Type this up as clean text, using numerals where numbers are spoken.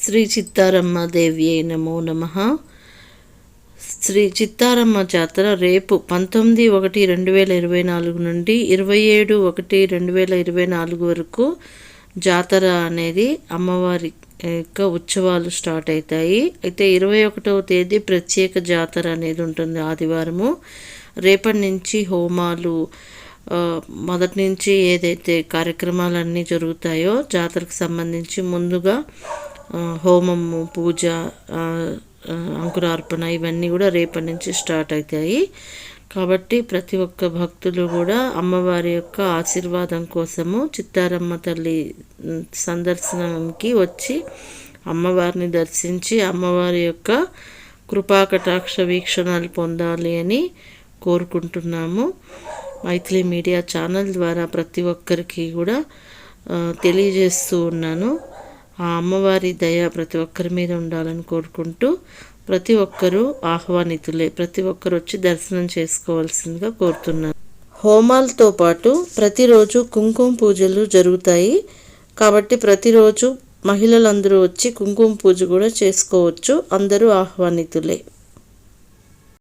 శ్రీ చిత్తారమ్మ దేవ్యై నమో నమః. శ్రీ చిత్తారమ్మ జాతర రేపు 19/1/2024 నుండి 27/1/2024 వరకు జాతర అనేది అమ్మవారి యొక్క ఉత్సవాలు స్టార్ట్ అవుతాయి. అయితే 21వ తేదీ ప్రత్యేక జాతర అనేది ఉంటుంది ఆదివారము. రేపటి నుంచి హోమాలు మొదటి నుంచి ఏదైతే కార్యక్రమాలన్నీ జరుగుతాయో జాతరకు సంబంధించి ముందుగా హోమము, పూజ, అంకురార్పణ ఇవన్నీ కూడా రేపటి నుంచి స్టార్ట్ అవుతాయి. కాబట్టి ప్రతి ఒక్క భక్తులు కూడా అమ్మవారి యొక్క ఆశీర్వాదం కోసము చిత్తారమ్మ తల్లి సందర్శనంకి వచ్చి అమ్మవారిని దర్శించి అమ్మవారి యొక్క కృపాకటాక్ష వీక్షణాలు పొందాలి అని కోరుకుంటున్నాము. మైథిలి మీడియా ఛానల్ ద్వారా ప్రతి ఒక్కరికి కూడా తెలియజేస్తూ ఉన్నాను. ఆ అమ్మవారి దయ ప్రతి ఒక్కరి మీద ఉండాలని కోరుకుంటూ ప్రతి ఒక్కరూ ఆహ్వానితులే, ప్రతి ఒక్కరు వచ్చి దర్శనం చేసుకోవాల్సిందిగా కోరుతున్నాను. హోమాలతో పాటు ప్రతిరోజు కుంకుమ పూజలు జరుగుతాయి. కాబట్టి ప్రతిరోజు మహిళలందరూ వచ్చి కుంకుమ పూజ కూడా చేసుకోవచ్చు. అందరూ ఆహ్వానితులే.